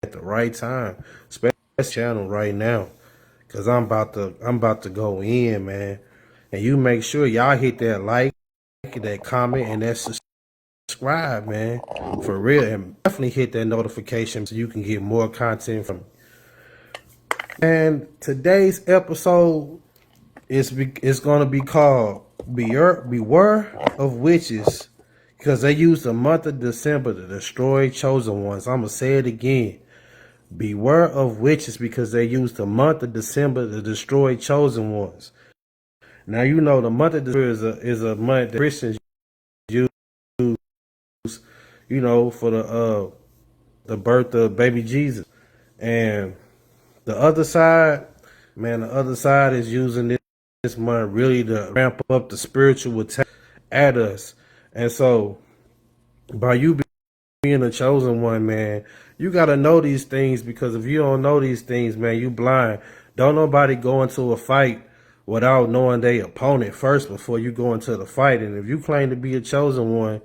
at the right time, especially this channel right now, cause I'm about to go in, man. And you make sure y'all hit that like, that comment, and that subscribe, man, for real, and definitely hit that notification so you can get more content from me. And today's episode is gonna be called Beware of Witches, because they use the month of December to destroy chosen ones. I'm gonna say it again. Beware of witches, because they use the month of December to destroy chosen ones. Now you know the month of December is a month that Christians use, for the birth of baby Jesus. And the other side, man, the other side is using this month really to ramp up the spiritual attack at us. And so by you being a chosen one, man, you got to know these things, because if you don't know these things, man, you blind. Don't nobody go into a fight without knowing their opponent first before you go into the fight. And if you claim to be a chosen one,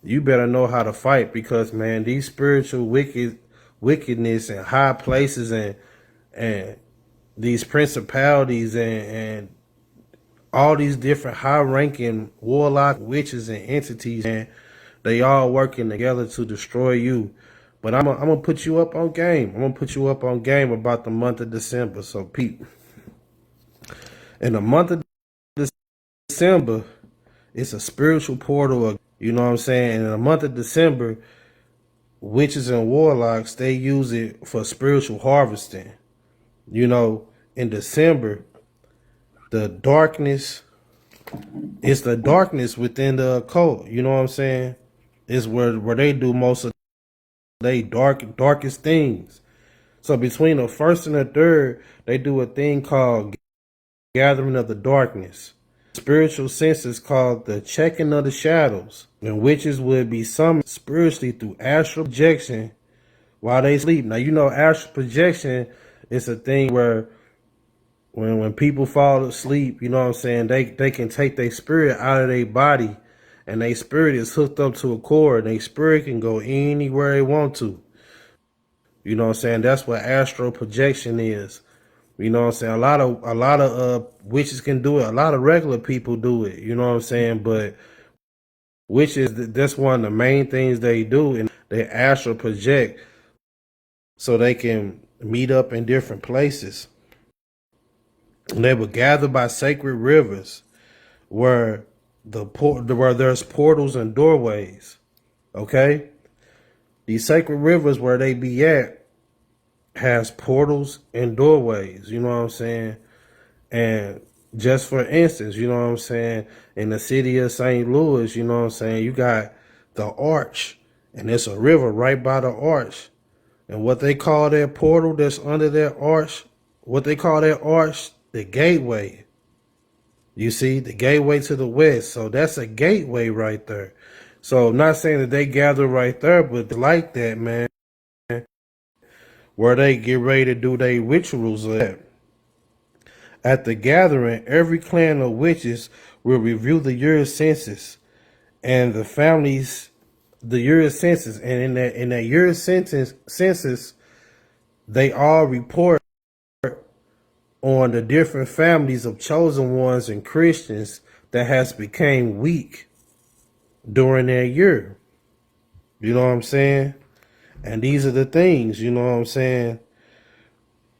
you better know how to fight, because, man, these spiritual wickedness and high places and these principalities and all these different high-ranking warlock witches and entities, man, they all working together to destroy you. But I'm gonna put you up on game. I'm gonna put you up on game about the month of December. So, Pete, in the month of December, it's a spiritual portal. You know what I'm saying? And in the month of December, witches and warlocks, they use it for spiritual harvesting. In December, the darkness, it's the darkness within the occult. You know what I'm saying? It's where they do most of they darkest things. So between the first and the third, they do a thing called gathering of the darkness. Spiritual sense is called the checking of the shadows. And witches would be summoned spiritually through astral projection while they sleep. Now, astral projection is a thing where when people fall asleep, you know what I'm saying, they can take their spirit out of their body, and their spirit is hooked up to a cord, and their spirit can go anywhere they want to. You know what I'm saying? That's what astral projection is. You know what I'm saying? A lot of witches can do it. A lot of regular people do it. You know what I'm saying? But witches, that's one of the main things they do, and they astral project so they can meet up in different places. And they would gather by sacred rivers where where there's portals and doorways. Okay? These sacred rivers where they be at has portals and doorways, you know what I'm saying? And just for instance, you know what I'm saying, in the city of St. Louis, you know what I'm saying, you got the arch, and there's a river right by the arch. And what they call that portal that's under that arch, what they call that arch, the gateway. You see, the gateway to the west. So that's a gateway right there. So I'm not saying that they gather right there, but like that, man, where they get ready to do their rituals at. At the gathering, every clan of witches will review the year's census and the year's census, and in that year's census, they all report on the different families of chosen ones and Christians that has became weak during their year. You know what I'm saying? And these are the things, you know what I'm saying?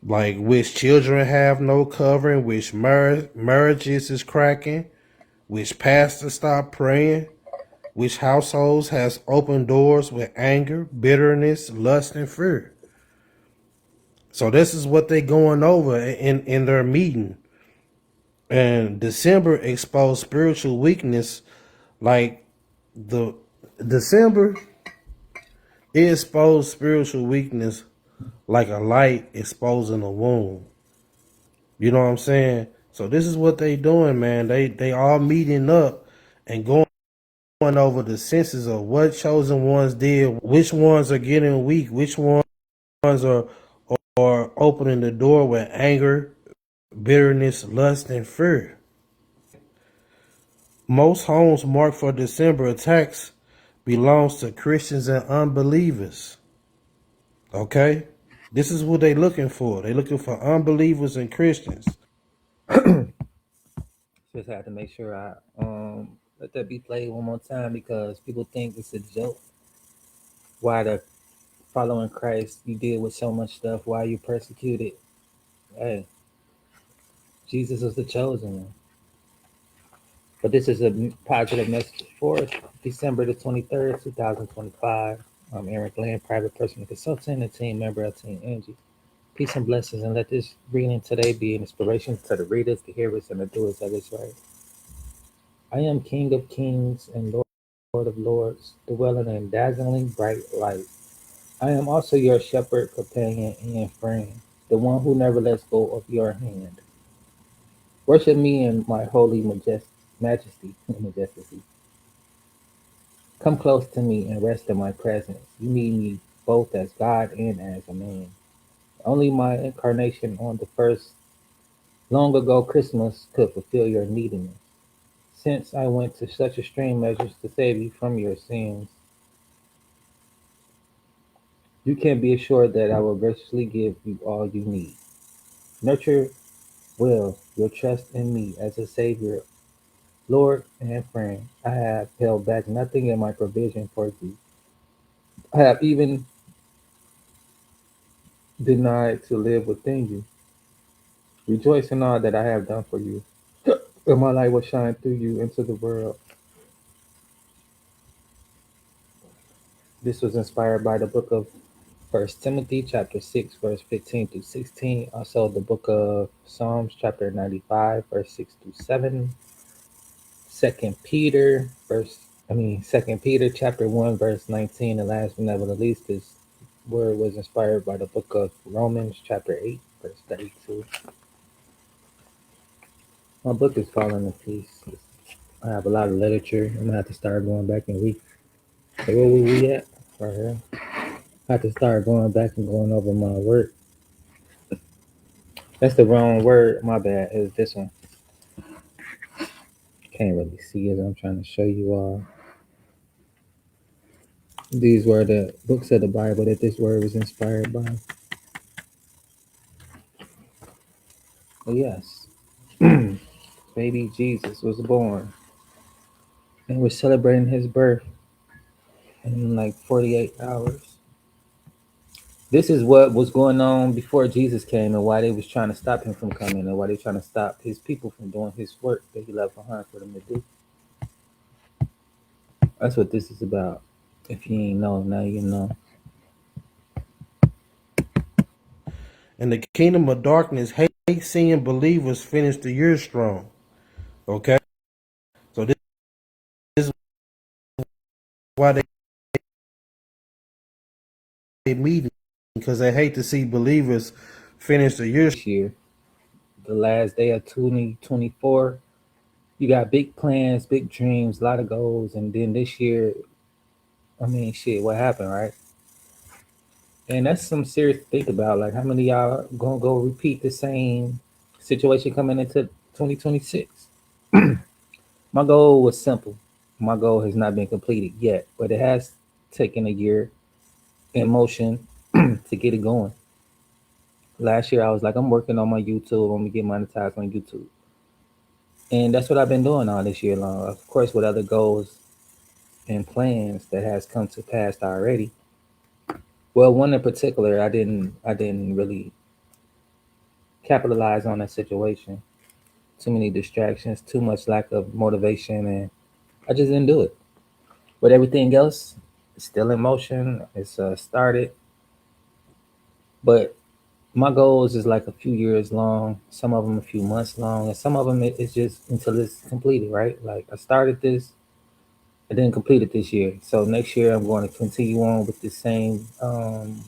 Like, which children have no covering, which marriages is cracking, which pastors stop praying, which households has open doors with anger, bitterness, lust, and fear. So this is what they going over in their meeting. And December exposed spiritual weakness, like the December, it exposed spiritual weakness like a light exposing a wound. You know what I'm saying? So this is what they doing, man. They all meeting up and going over the senses of what chosen ones did, which ones are getting weak, which ones are opening the door with anger, bitterness, lust, and fear. Most homes marked for December attacks belongs to Christians and unbelievers. Okay? This is what they looking for. They looking for unbelievers and Christians. Just had to make sure I let that be played one more time because people think it's a joke. Why the following Christ you deal with so much stuff? Why you persecuted? Hey, Jesus was the chosen one. But this is a positive message for us. December the 23rd, 2025. I'm Aaron Glenn, private personal consultant and team member of Team Angie. Peace and blessings, and let this reading today be an inspiration to the readers, the hearers, and the doers of this word. I am King of Kings and Lord of Lords, dwelling in dazzling bright light. I am also your shepherd, companion, and friend, the one who never lets go of your hand. Worship me in my holy majesty, majesty. Come close to me and rest in my presence. You need me both as God and as a man. Only my incarnation on the first long ago Christmas could fulfill your neediness. Since I went to such extreme measures to save you from your sins, you can be assured that I will graciously give you all you need. Nurture well your trust in me as a Savior, Lord, and friend. I have held back nothing in my provision for you. I have even denied to live within you. Rejoice in all that I have done for you, and my light will shine through you into the world. This was inspired by the book of First Timothy chapter 6, verse 15 through 16. Also the book of Psalms chapter 95, verse 6 through 7. Second Peter chapter 1, verse 19. And last but not least, this word was inspired by the book of Romans chapter 8, verse 32. My book is falling in pieces. I have a lot of literature. I'm gonna have to start going back and read. Hey, where we at? Right here. I have to start going back and going over my work. That's the wrong word. My bad. Is this one? Can't really see it. I'm trying to show you all. These were the books of the Bible that this word was inspired by. Oh yes, baby Jesus was born, and we're celebrating his birth in like 48 hours. This is what was going on before Jesus came, and why they was trying to stop him from coming, and why they trying to stop his people from doing his work that he left behind for them to do. That's what this is about. If you ain't know, now you know. And the kingdom of darkness hate seeing believers finish the year strong. Okay? So this is why they meeting, because they hate to see believers finish the year. This year, the last day of 2024, you got big plans, big dreams, a lot of goals, and then this year, I mean, shit, what happened, right? And that's some serious to think about. Like, how many of y'all gonna go repeat the same situation coming into 2026? My goal was simple. My goal has not been completed yet, but it has taken a year in motion to get it going. Last year, I was like, I'm working on my YouTube. I'm gonna get monetized on YouTube, and that's what I've been doing all this year long. Of course, with other goals and plans that has come to pass already. Well, one in particular, I didn't really capitalize on that situation. Too many distractions, too much lack of motivation, and I just didn't do it. But everything else is still in motion. It's started, but my goals is like a few years long. Some of them a few months long, and some of them it's just until it's completed. Right? Like I started this, I didn't complete it this year. So next year I'm going to continue on with the same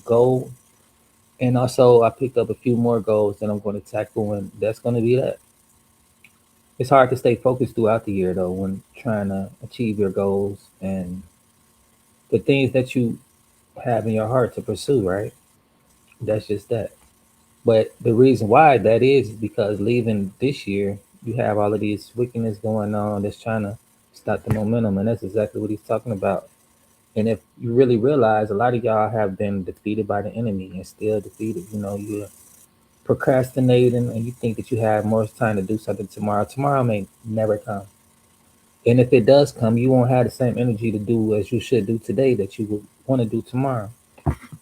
goal. And also, I picked up a few more goals that I'm going to tackle, and that's going to be that. It's hard to stay focused throughout the year, though, when trying to achieve your goals and the things that you have in your heart to pursue, right? That's just that. But the reason why that is because leaving this year, you have all of these wickedness going on that's trying to stop the momentum, and that's exactly what he's talking about. And if you really realize, a lot of y'all have been defeated by the enemy and still defeated. You're procrastinating and you think that you have more time to do something tomorrow. Tomorrow may never come. And if it does come, you won't have the same energy to do as you should do today that you would want to do tomorrow.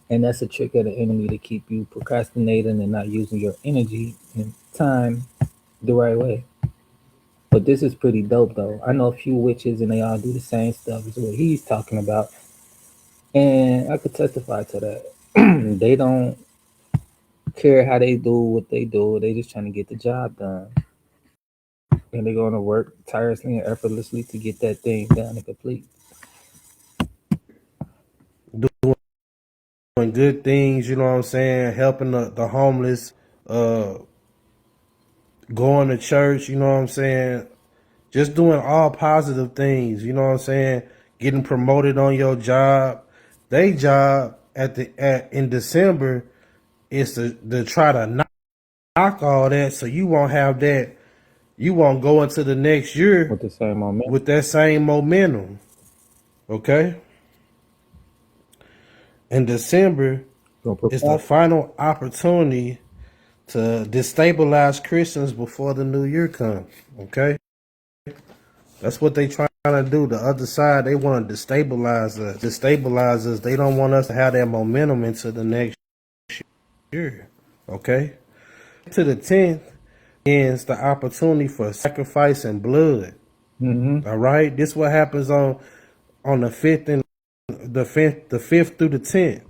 And that's a trick of the enemy to keep you procrastinating and not using your energy and time the right way. But this is pretty dope though. I know a few witches and they all do the same stuff as what he's talking about. And I could testify to that. They don't care how they do what they do. They just trying to get the job done. And they're going to work tirelessly and effortlessly to get that thing done and complete. Doing good things, you know what I'm saying? Helping the homeless, uh, going to church, you know what I'm saying? Just doing all positive things, you know what I'm saying? Getting promoted on your job. They job in December is to try to knock all that so you won't have that. You won't go into the next year With the same momentum. with that same momentum. Okay? And December Gonna is the prepare. final opportunity to destabilize Christians before the new year comes. Okay? That's what they trying to do. The other side, they want to destabilize us. Destabilize us. They don't want us to have that momentum into the next year. Okay? To the 10th ends the opportunity for sacrifice and blood. Mm-hmm. All right? This what happens on the 5th and the fifth through the 10th.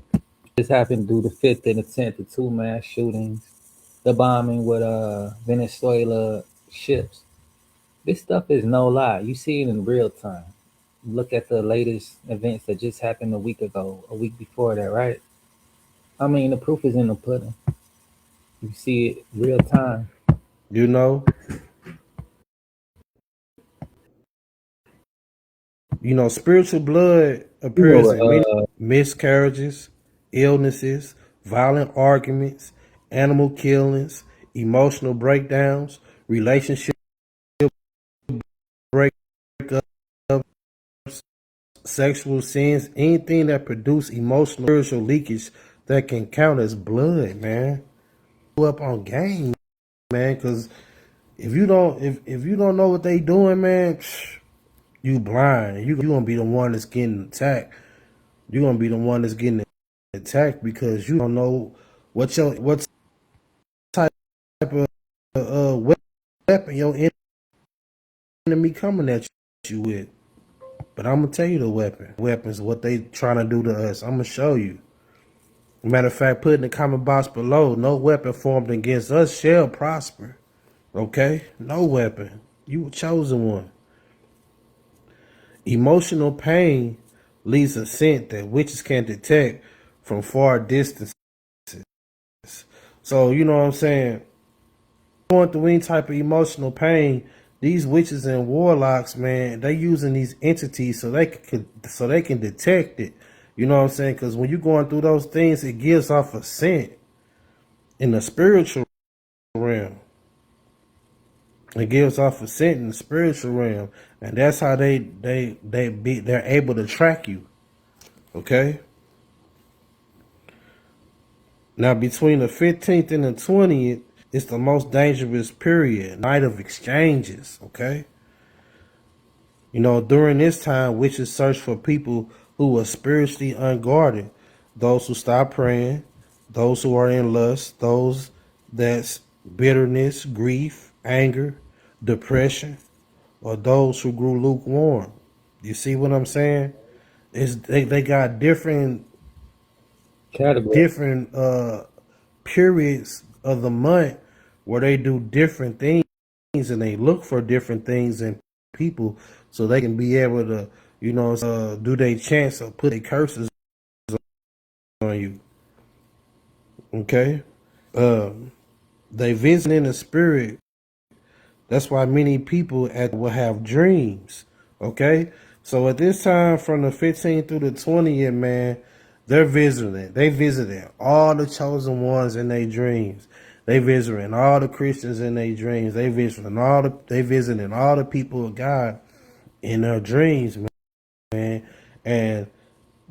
This happened through the 5th and the 10th, the two mass shootings, the bombing with Venezuela ships. This stuff is no lie. You see it in real time. Look at the latest events that just happened a week ago, a week before that, right? I mean, the proof is in the pudding. You see it real time. You know? Spiritual blood You know, appears in many miscarriages, illnesses, violent arguments, animal killings, emotional breakdowns, relationship breakups, sexual sins, anything that produce emotional spiritual leakage that can count as blood, man. Up on game, man, because if you don't know what they doing, man, you blind. You gonna be the one that's getting attacked. You're gonna be the one that's getting attacked because you don't know what type of weapon your enemy coming at you with. But I'm gonna tell you the weapons, what they trying to do to us. I'm gonna show you. Matter of fact, put in the comment box below. No weapon formed against us shall prosper. Okay, no weapon. You were chosen one. Emotional pain leaves a scent that witches can detect from far distances. So you know what I'm saying. Going through any type of emotional pain, these witches and warlocks, man, they using these entities so they can detect it. You know what I'm saying? Because when you're going through those things, it gives off a scent in the spiritual realm. It gives off a scent in the spiritual realm, and that's how they're able to track you. Okay. Now between the 15th and the 20th, it's the most dangerous period, night of exchanges. Okay. During this time, witches search for people who are spiritually unguarded, those who stop praying, those who are in lust, those that's bitterness, grief, anger, depression, or those who grew lukewarm. You see what I'm saying? They got category. different periods of the month where they do different things and they look for different things in people so they can be able to, do their chance or put their curses on you. Okay? They visit in the spirit. That's why many people will have dreams. Okay? So at this time from the 15th through the 20th, man, they're visiting. They visiting all the chosen ones in their dreams. They visiting all the Christians in their dreams. They visiting all the people of God in their dreams, man. And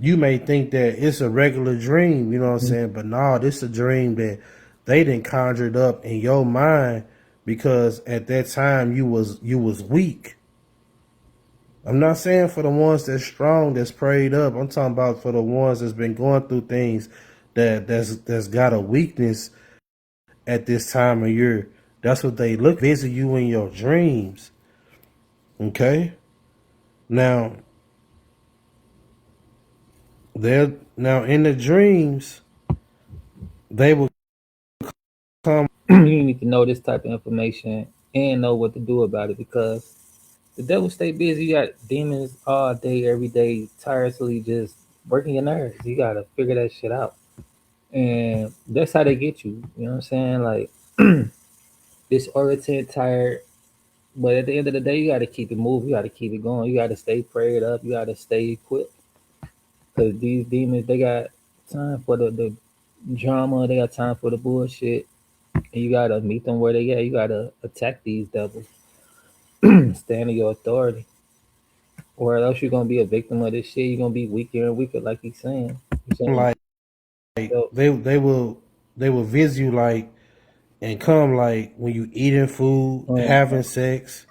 you may think that it's a regular dream, you know what I'm saying? But no, this is a dream that they didn't conjured up in your mind because at that time you was weak. I'm not saying for the ones that's strong, that's prayed up. I'm talking about for the ones that's been going through things that's got a weakness at this time of year. That's what they look visit you in your dreams. Okay? Now they're now in the dreams, they will come You need to know this type of information and know what to do about it because the devil stay busy. You got demons all day, every day, tirelessly just working your nerves. You gotta figure that shit out. And that's how they get you. You know what I'm saying? Like disoriented, tired. But at the end of the day, you gotta keep it moving. You gotta keep it going. You gotta stay prayed up. You gotta stay equipped. Because these demons, they got time for the drama. They got time for the bullshit. And you gotta meet them where they at. You gotta attack these devils. Stand in your authority. Or else you're gonna be a victim of this shit. You're gonna be weaker and weaker, like he's saying. He's saying, like yo, they will visit you like and come like when you eating food, having sex,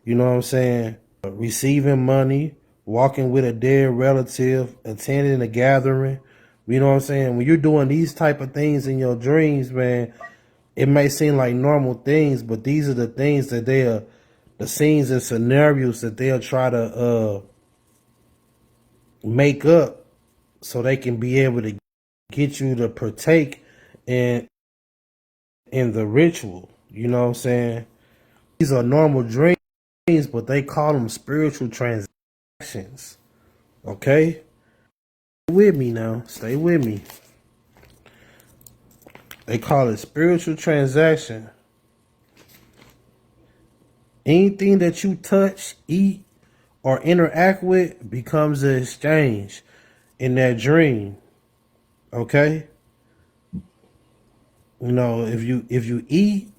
you know what I'm saying? Receiving money, walking with a dead relative, attending a gathering. You know what I'm saying? When you're doing these type of things in your dreams, man, it may seem like normal things, but these are the things that they are, the scenes and scenarios that they'll try to make up so they can be able to get you to partake in the ritual. You know what I'm saying? These are normal dreams, but they call them spiritual transactions. Okay? Stay with me now. Stay with me. They call it spiritual transaction. Anything that you touch, eat, or interact with becomes an exchange in that dream. Okay? You know, if you eat,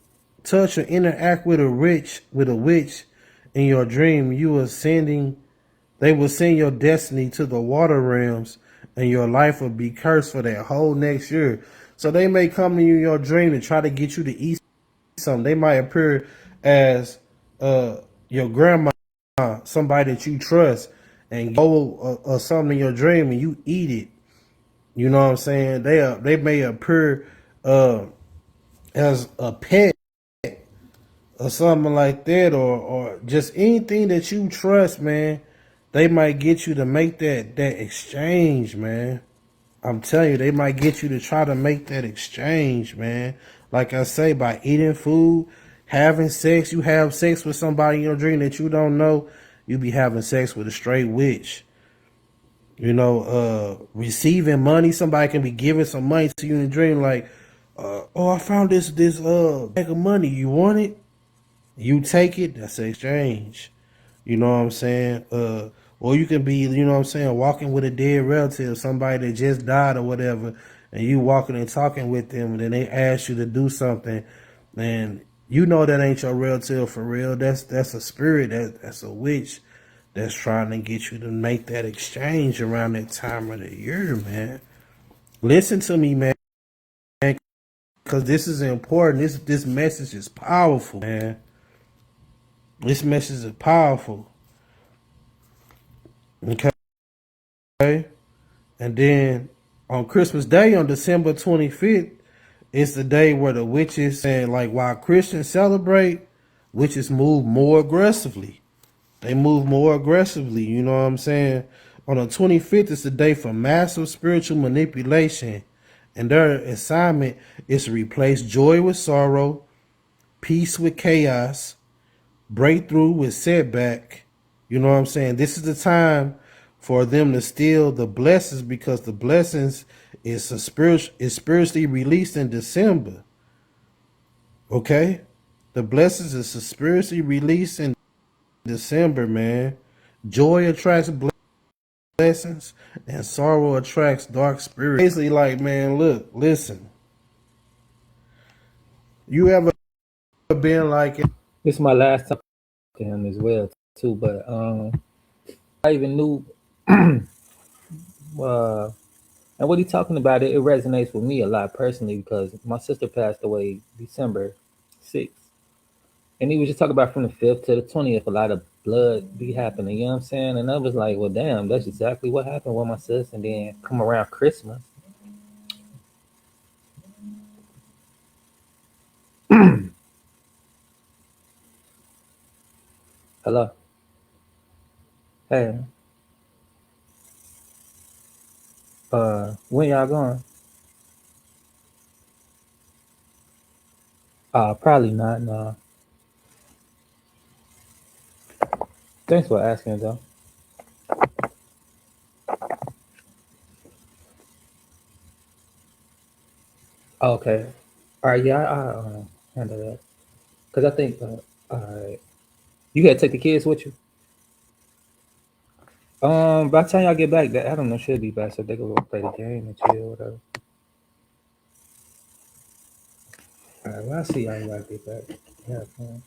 touch, or interact with a witch in your dream, you are sending they will send your destiny to the water realms and your life will be cursed for that whole next year. So they may come to you in your dream and try to get you to eat something. They might appear as uh your grandma, somebody that you trust, and go something in your dream and you eat it. You know what I'm saying? They may appear uh as a pet or something like that, or just anything that you trust, man. They might get you to make that exchange, man. I'm telling you, they might get you to try to make that exchange, man. Like I say, by eating food, having sex, you have sex with somebody in your dream that you don't know, you be having sex with a straight witch. You know, receiving money, somebody can be giving some money to you in a dream, like, oh, I found this bag of money. You want it? You take it, that's an exchange. You know what I'm saying? Or you can be, you know what I'm saying, walking with a dead relative, somebody that just died or whatever, and you walking and talking with them, and then they ask you to do something, and you know that ain't your relative for real. That's a spirit, that's a witch that's trying to get you to make that exchange around that time of the year, man. Listen to me, man, because this is important. This message is powerful, man. This message is powerful. Okay. And then on Christmas Day, on December 25th, it's the day where the witches, and like while Christians celebrate, witches move more aggressively. They move more aggressively, you know what I'm saying? On the 25th, it's the day for massive spiritual manipulation. And their assignment is to replace joy with sorrow, peace with chaos, breakthrough with setback. You know what I'm saying? This is the time for them to steal the blessings because the blessings is spiritually released in December. Okay? The blessings is spiritually released in December, man. Joy attracts blessings and sorrow attracts dark spirits. Basically, like, man, look, listen. You ever been like this is my last time to him as well too. But I even knew Uh, and what he talking about, it resonates with me a lot personally because my sister passed away December 6th. And he was just talking about from the 5th to the 20th, a lot of blood be happening, you know what I'm saying? And I was like, well, damn, that's exactly what happened with my sister. And then come around Christmas. Hello. Hey, when y'all going? Probably not, no. Thanks for asking, though. Okay. All right, yeah, I handle that. Because I think, all right. You got to take the kids with you? By the time y'all get back, that I don't know, should be back so they can go play the game and chill, whatever. All right, well, I'll see y'all when y'all get back. Yeah, fun.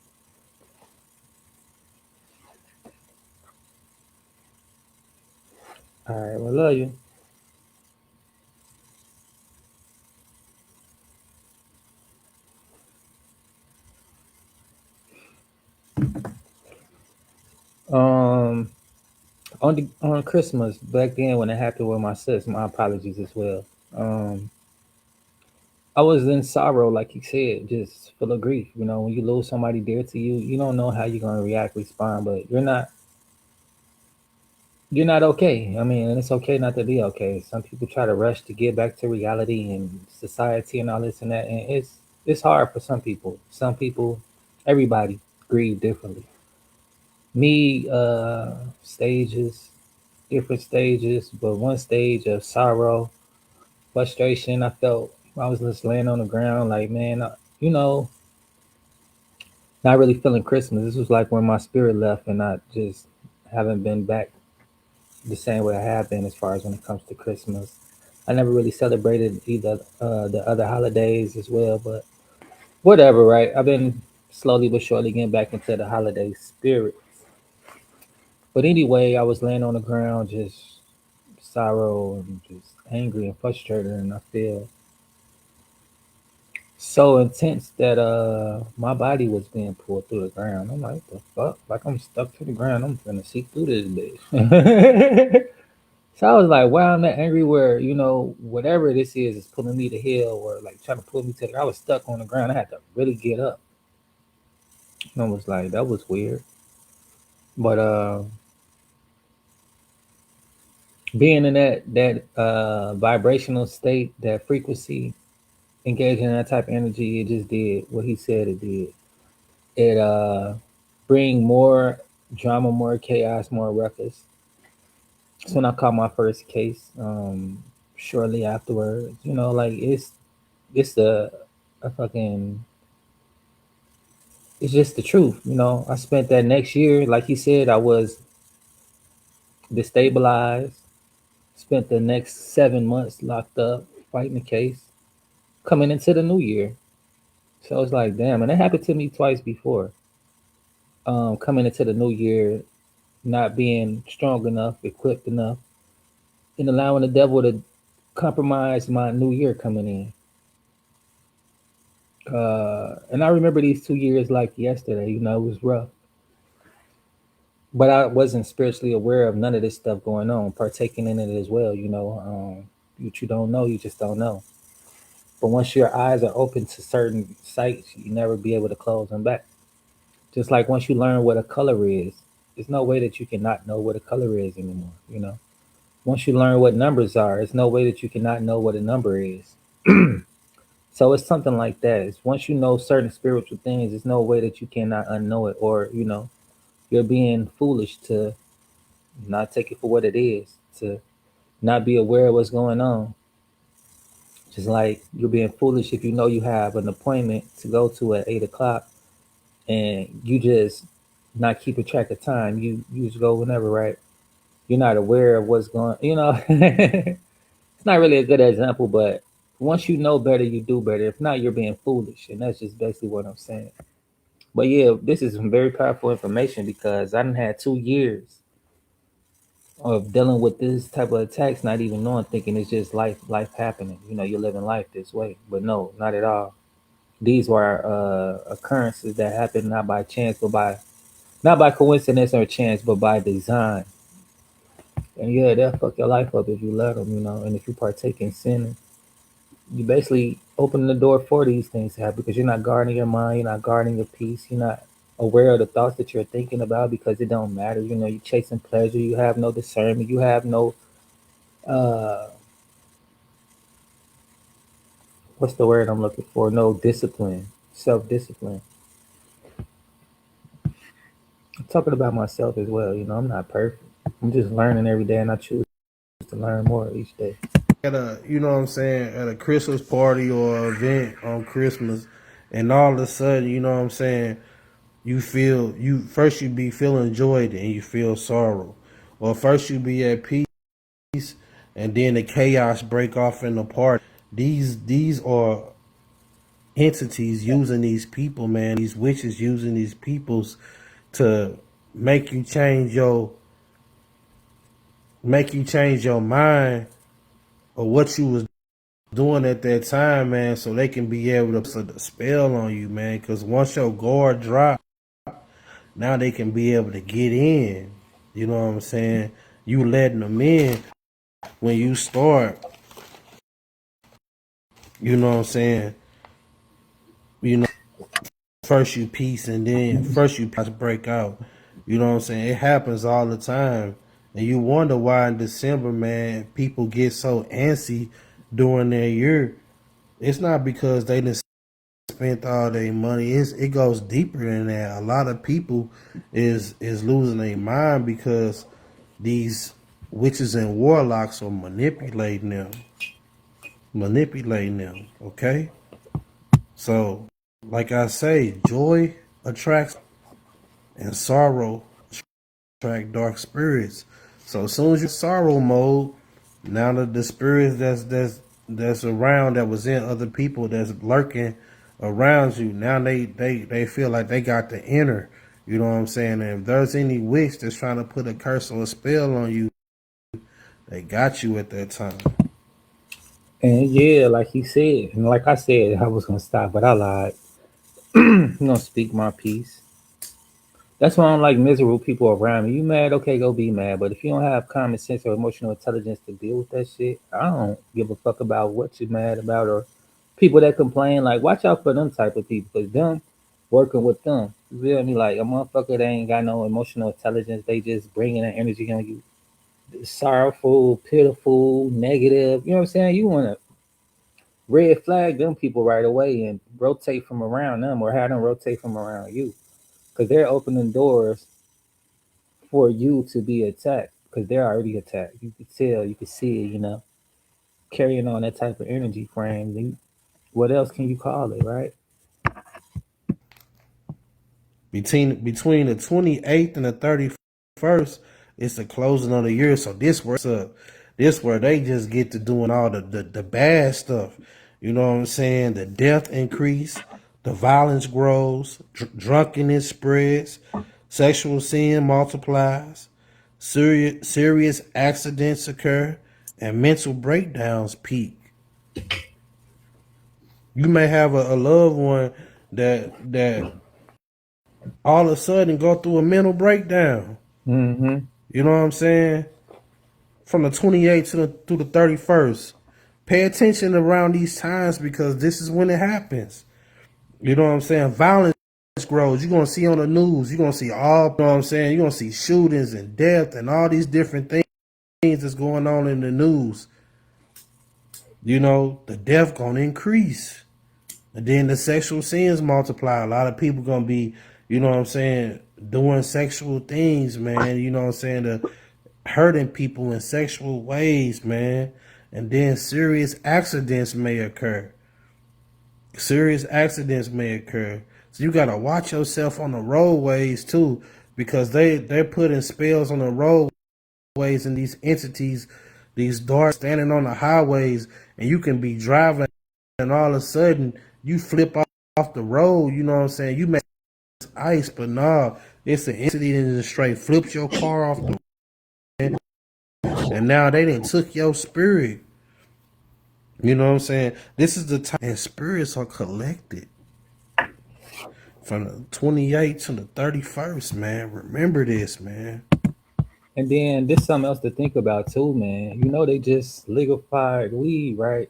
All right, well, love you. Um, on Christmas back then when it happened with my sis, my apologies as well. Um, I was in sorrow, like you said, just full of grief. You know, when you lose somebody dear to you, you don't know how you're gonna react, respond, but you're not okay. I mean, and it's okay not to be okay. Some people try to rush to get back to reality and society and all this and that, and it's hard for some people. Some people, everybody grieve differently. Me, stages, different stages, but one stage of sorrow, frustration. I felt I was just laying on the ground, like man, you know, not really feeling Christmas. This was like when my spirit left, and I just haven't been back the same way I have been as far as when it comes to Christmas. I never really celebrated either the other holidays as well, but whatever, right? I've been slowly but surely getting back into the holiday spirit. But anyway, I was laying on the ground, just sorrow and just angry and frustrated, and I feel so intense that my body was being pulled through the ground. I'm like, the fuck? Like I'm stuck to the ground. I'm gonna see through this bitch. So I was like, wow, I'm that angry where, whatever this is pulling me to hell or like trying to pull me to the I was stuck on the ground. I had to really get up. And I was like, that was weird. But being in that vibrational state, that frequency, engaging in that type of energy, it just did what he said it did. It bring more drama, more chaos, more ruckus. So when I caught my first case, shortly afterwards, like it's a fucking it's just the truth. I spent that next year, like he said, I was destabilized. Spent the next 7 months locked up, fighting the case, coming into the new year. So it's like, damn, and it happened to me twice before. Coming into the new year, not being strong enough, equipped enough, and allowing the devil to compromise my new year coming in. And I remember these 2 years like yesterday. It was rough, but I wasn't spiritually aware of none of this stuff going on, partaking in it as well. What you don't know, you just don't know. But once your eyes are open to certain sights, you never be able to close them back. Just like once you learn what a color is, there's no way that you cannot know what a color is anymore. Once you learn what numbers are, there's no way that you cannot know what a number is. So it's something like that. It's once you know certain spiritual things, there's no way that you cannot unknow it, or you're being foolish to not take it for what it is, to not be aware of what's going on. Just like you're being foolish if you know you have an appointment to go to at 8 o'clock and you just not keeping track of time. You just go whenever, right? You're not aware of what's going. It's not really a good example, but once you know better, you do better. If not, you're being foolish, and that's just basically what I'm saying. But yeah, this is some very powerful information because I done had 2 years of dealing with this type of attacks, not even knowing, thinking it's just life happening. You're living life this way, but no, not at all. These were occurrences that happen not by chance, but by not by coincidence or chance, but by design. And yeah, they'll fuck your life up if you let them, and if you partake in sin, you basically open the door for these things to happen because you're not guarding your mind, you're not guarding your peace, you're not aware of the thoughts that you're thinking about because it don't matter. You're chasing pleasure, you have no discernment, you have no uh what's the word I'm looking for? No discipline, self-discipline. I'm talking about myself as well. I'm not perfect. I'm just learning every day and I choose to learn more each day. At a, you know what I'm saying, at a Christmas party or event on Christmas, and all of a sudden, you know what I'm saying, you feel you first you be feeling joy, then you feel sorrow, or first you be at peace, and then the chaos break off in the party. These are entities using these people, man. These witches using these peoples to make you change your mind or what you was doing at that time, man, so they can be able to put a spell on you, man. Because once your guard drop, now they can be able to get in. You know what I'm saying? You letting them in when you start. You know what I'm saying? You know, first you peace and then first you break out. You know what I'm saying? It happens all the time, and you wonder why in December, man, people get so antsy during their year. It's not because they didn't spent all their money. It goes deeper than that. A lot of people is losing their mind because these witches and warlocks are manipulating them. Okay, so like I say, joy attracts and sorrow attract dark spirits. So as soon as you're sorrow mode, now the spirits that's around that was in other people that's lurking around you, now they feel like they got the inner. You know what I'm saying? And if there's any witch that's trying to put a curse or a spell on you, they got you at that time. And yeah, like he said, and like I said, I was gonna stop, but I lied. I'm gonna speak my piece. That's why I don't like miserable people around me. You mad? Okay, go be mad. But if you don't have common sense or emotional intelligence to deal with that shit, I don't give a fuck about what you're mad about or people that complain. Like, watch out for them type of people because them working with them. You feel me? Like a motherfucker that ain't got no emotional intelligence. They just bringing that energy on you. Sorrowful, pitiful, negative. You know what I'm saying? You want to red flag them people right away and rotate from around them or have them rotate from around you because they're opening doors for you to be attacked because they're already attacked. You can tell, you can see it, carrying on that type of energy frame. Then what else can you call it, right? Between the 28th and the 31st, it's the closing of the year. So this where they just get to doing all the bad stuff. You know what I'm saying? The death increase, the violence grows, drunkenness spreads, sexual sin multiplies, serious accidents occur, and mental breakdowns peak. You may have a loved one that all of a sudden go through a mental breakdown. Mm-hmm. You know what I'm saying? From the 28th through the 31st. Pay attention around these times because this is when it happens. You know what I'm saying? Violence grows. You're going to see on the news. You're going to see all, you know what I'm saying? You're going to see shootings and death and all these different things that's going on in the news. You know, the death going to increase. And then the sexual sins multiply. A lot of people going to be, you know what I'm saying, doing sexual things, man. You know what I'm saying? Hurting people in sexual ways, man. And then serious accidents may occur. Serious accidents may occur. So you gotta watch yourself on the roadways too, because they're putting spells on the roadways and these entities, these dark standing on the highways, and you can be driving and all of a sudden you flip off the road. You know what I'm saying? You make ice, but nah, it's an entity that just straight flips your car off the road. And now they done took your spirit. You know what I'm saying? This is the time and spirits are collected from the 28th to the 31st, man. Remember this, man. And then there's something else to think about too, man. You know they just legalized weed, right?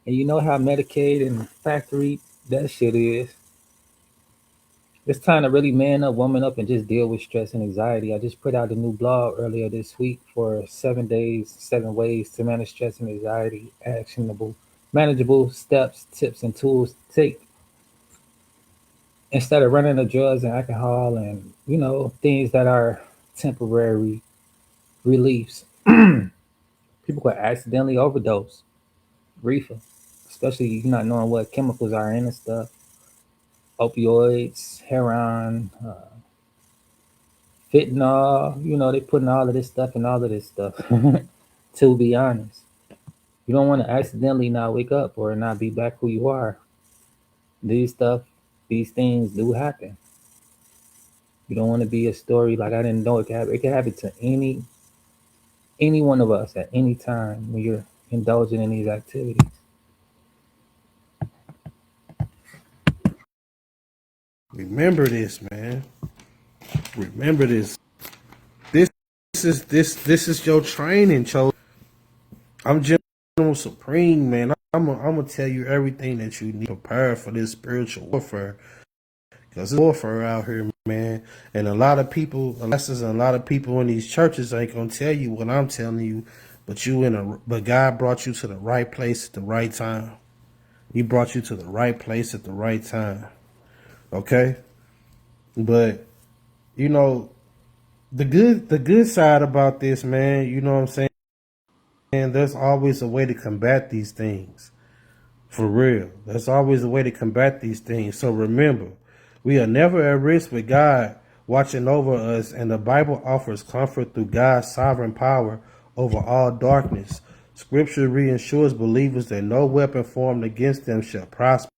And you know how Medicaid and factory that shit is. It's time to really man up, woman up, and just deal with stress and anxiety. I just put out a new blog earlier this week for 7 days, 7 ways to manage stress and anxiety, actionable, manageable steps, tips, and tools to take instead of running to drugs and alcohol and things that are temporary reliefs. People could accidentally overdose reefer, especially you not knowing what chemicals are in and stuff. Opioids, heroin, fentanyl. They putting all of this stuff in all of this stuff. To be honest, you don't want to accidentally not wake up or not be back who you are. These stuff, these things do happen. You don't want to be a story like I didn't know it could happen. It could happen to any one of us at any time when you're indulging in these activities. Remember this, man. Remember this. This this is your training, Cho. I'm General Supreme, man. I'm gonna tell you everything that you need to prepare for this spiritual warfare. Because it's warfare out here, man. And a lot of people, a lot of people in these churches ain't gonna tell you what I'm telling you. But God brought you to the right place at the right time. He brought you to the right place at the right time. Okay? But you know, the good side about this, man, you know what I'm saying? And there's always a way to combat these things. For real. There's always a way to combat these things. So remember, we are never at risk with God watching over us, and the Bible offers comfort through God's sovereign power over all darkness. Scripture reassures believers that no weapon formed against them shall prosper,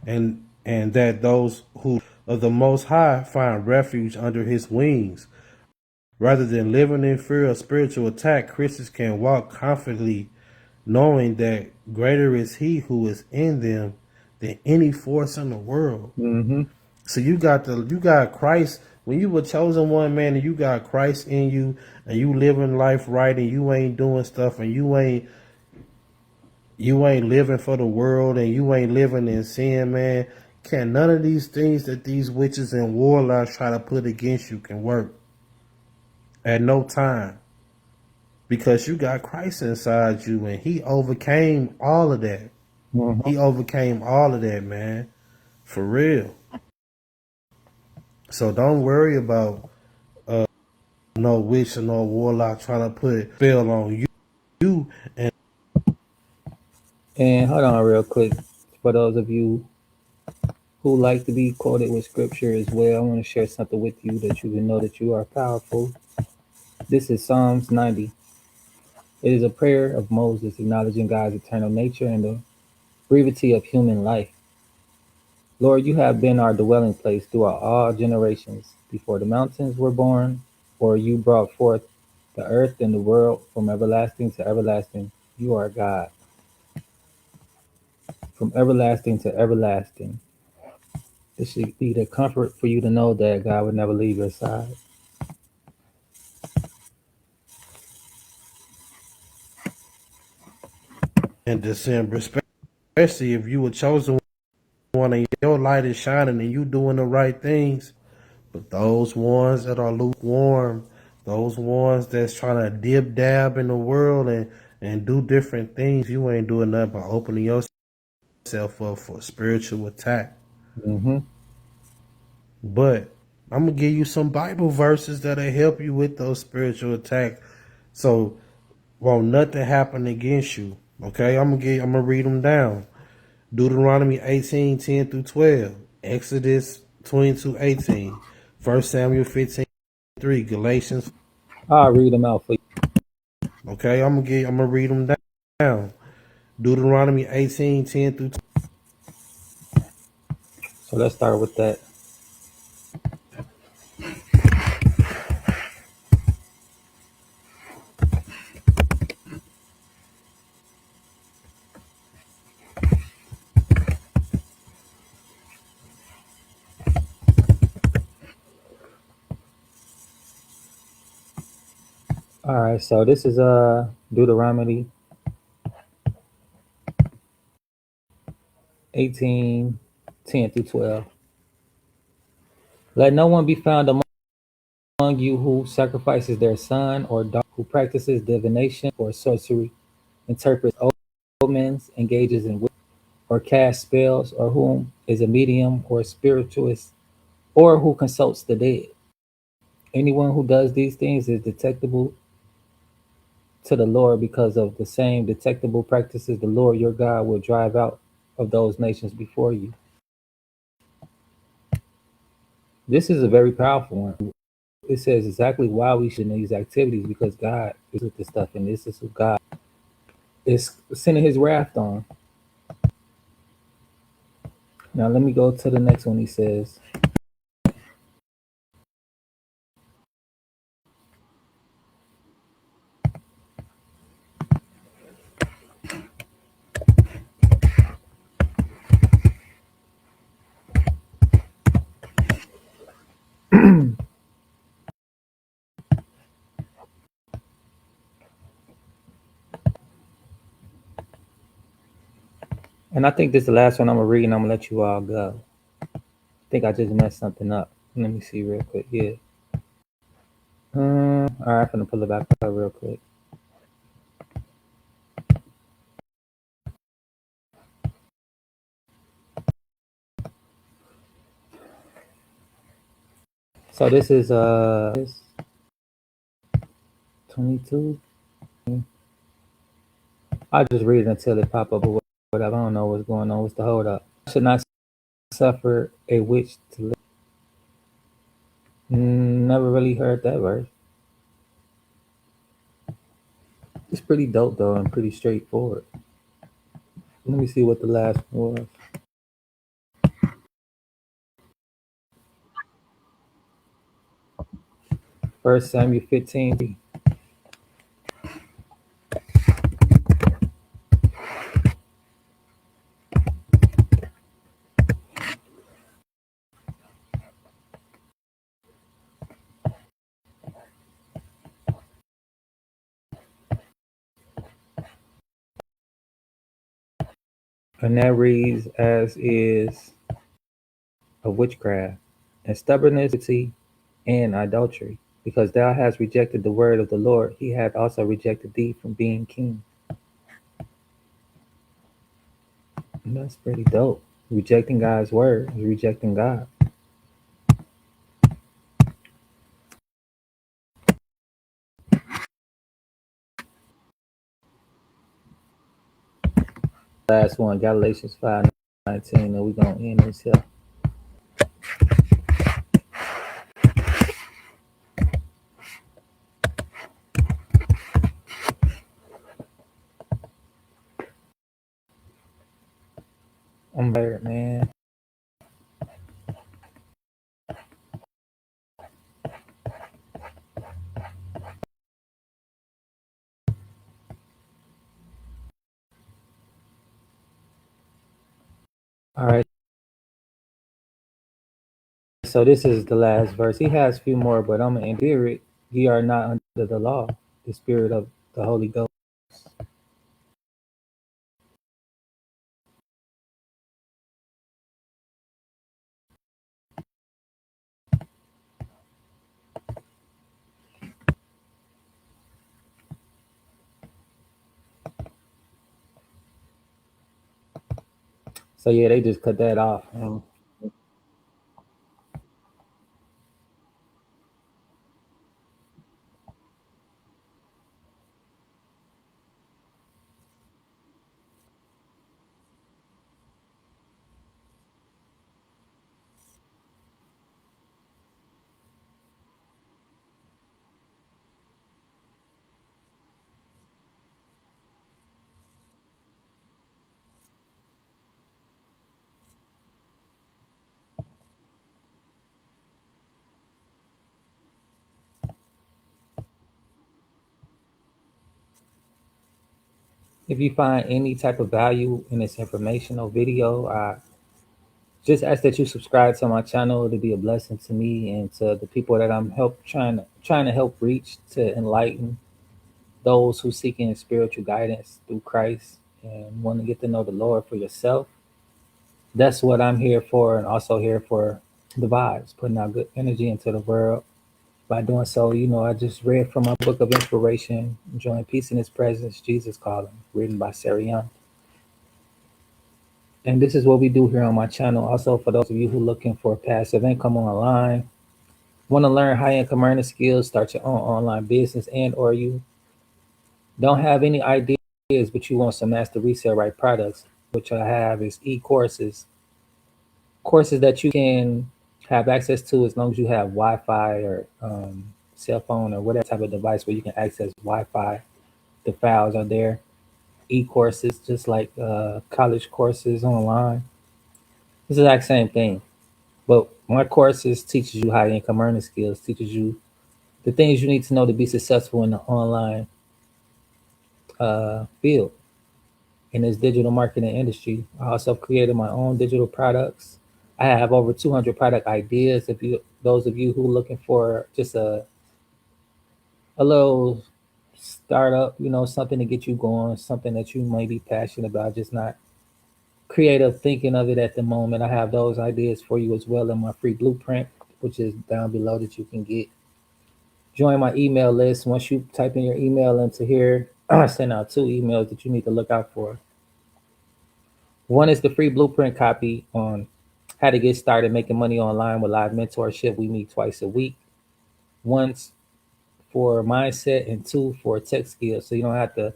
and that those who of the Most High find refuge under His wings. Rather than living in fear of spiritual attack, Christians can walk confidently knowing that greater is He who is in them than any force in the world. Mm-hmm. So you got Christ. When you were chosen one, man, and you got Christ in you, and you living life right, and you ain't doing stuff, and you ain't living for the world, and you ain't living in sin, man. Can none of these things that these witches and warlocks try to put against you can work at no time, because you got Christ inside you, and He overcame all of that. Mm-hmm. He overcame all of that, man. For real. So don't worry about no witch or no warlock trying to put spell on you and And hold on real quick. For those of you who like to be quoted with scripture as well, I want to share something with you that you can know that you are powerful. This is Psalms 90. It is a prayer of Moses acknowledging God's eternal nature and the brevity of human life. Lord, you have been our dwelling place throughout all generations. Before the mountains were born, or you brought forth the earth and the world from everlasting to everlasting, you are God. From everlasting to everlasting. This should be the comfort for you to know that God would never leave your side. December, especially if you were chosen one and your light is shining and you doing the right things. But those ones that are lukewarm, those ones that's trying to dib dab in the world and do different things, you ain't doing nothing but opening yourself up for spiritual attack. Mm-hmm. But I'm gonna give you some Bible verses that'll help you with those spiritual attacks. So won't nothing happen against you. Okay, I'm gonna read them down. Deuteronomy 18:10 through 12, Exodus 22:18, 1 Samuel 15:3, Galatians. I'll read them out for you. Okay, I'm gonna read them down. Deuteronomy 18:10 through 12. So let's start with that. All right, so this is Deuteronomy 18:10 through 12. Let no one be found among you who sacrifices their son or daughter, who practices divination or sorcery, interprets omens, engages in witchcraft, or casts spells, or whom is a medium or spiritualist, or who consults the dead. Anyone who does these things is detectable to the Lord. Because of the same detectable practices, the Lord your God will drive out of those nations before you. This is a very powerful one. It says exactly why we should do these activities, because God is with this stuff, and this is who God is sending his wrath on. Now let me go to the next one. He says, and I think this is the last one I'm gonna read, and I'm gonna let you all go. I think I just messed something up. Let me see real quick. Yeah. All right, I'm gonna pull it back up real quick. So this is 22. I'll just read it until it pop up or whatever. I don't know what's going on. What's the hold up? I should not suffer a witch to live. Never really heard that verse. It's pretty dope though and pretty straightforward. Let me see what the last one was. First Samuel 15. And that reads as is of witchcraft and stubbornness and adultery. Because thou hast rejected the word of the Lord, he hath also rejected thee from being king. And that's pretty dope. Rejecting God's word is rejecting God. Last one, Galatians 5:19, and we're gonna end this here. I'm married, man. All right. So this is the last verse. He has a few more, but I'm gonna endure it. Ye are not under the law, the spirit of the Holy Ghost. So yeah, they just cut that off. If you find any type of value in this informational video, I just ask that you subscribe to my channel. It'll be a blessing to me and to the people that I'm trying to help reach to enlighten. those who seeking spiritual guidance through Christ and want to get to know the Lord for yourself. That's what I'm here for, and also here for the vibes, putting out good energy into the world. By doing so, I just read from my book of inspiration, Enjoying Peace in His Presence, Jesus Calling, written by Sarah Young. And this is what we do here on my channel. Also, for those of you who are looking for passive income online, want to learn high income earning skills, start your own online business, and or you don't have any ideas, but you want some master resale right products, which I have is courses that you can have access to as long as you have Wi-Fi or cell phone or whatever type of device where you can access Wi-Fi. The files are there. E-courses, just like college courses online. It's the exact same thing. But my courses teaches you high income earning skills, teaches you the things you need to know to be successful in the online field in this digital marketing industry. I also created my own digital products. I have over 200 product ideas. If you, those of you who are looking for just a little startup, something to get you going, something that you may be passionate about, just not creative thinking of it at the moment. I have those ideas for you as well in my free blueprint, which is down below that you can get. Join my email list. Once you type in your email into here, I send out two emails that you need to look out for. One is the free blueprint copy on how to get started making money online with live mentorship. We meet twice a week. Once for mindset and two for tech skills. So you don't have to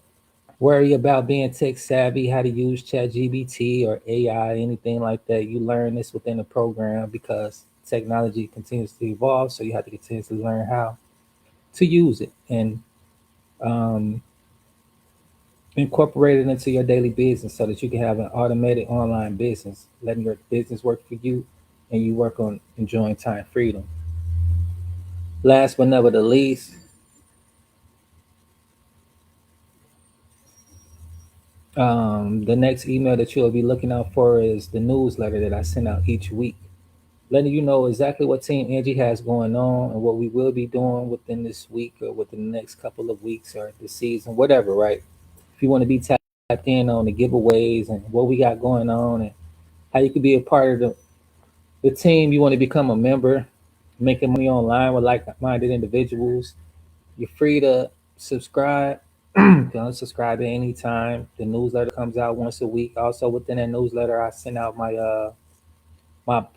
worry about being tech savvy, how to use ChatGPT or AI, anything like that. You learn this within the program because technology continues to evolve. So you have to continuously learn how to use it and um, incorporate it into your daily business so that you can have an automated online business, letting your business work for you and you work on enjoying time freedom. Last but never the least, the next email that you'll be looking out for is the newsletter that I send out each week, letting you know exactly what Team Angie has going on and what we will be doing within this week or within the next couple of weeks or the season, whatever, right? If you want to be tapped in on the giveaways and what we got going on and how you could be a part of the team, you want to become a member, making money online with like minded individuals, you're free to subscribe. You can unsubscribe at any time. The newsletter comes out once a week. Also within that newsletter, I send out my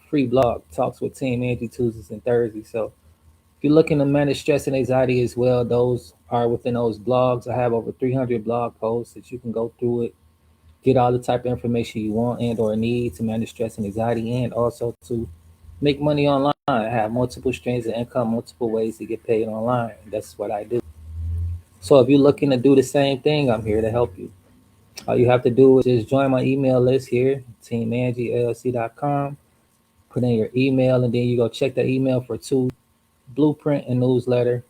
free blog, Talks with Team Angie Tuesdays and Thursdays. So if you're looking to manage stress and anxiety as well, those are within those blogs. I have over 300 blog posts that you can go through it, get all the type of information you want and or need to manage stress and anxiety and also to make money online. I have multiple streams of income, multiple ways to get paid online. That's what I do. So if you're looking to do the same thing, I'm here to help you. All you have to do is just join my email list here, teamangieLLC.com. Put in your email, and then you go check the email for two blueprint and newsletter,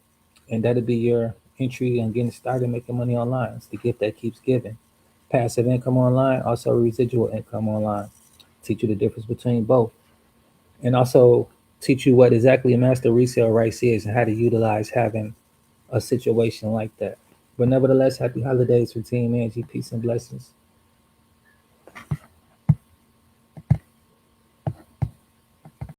and that'll be your entry on getting started making money online. It's the gift that keeps giving. Passive income online, also residual income online. Teach you the difference between both, and also teach you what exactly a master resale rights is and how to utilize having a situation like that. But nevertheless, happy holidays for Team Angie. Peace and blessings.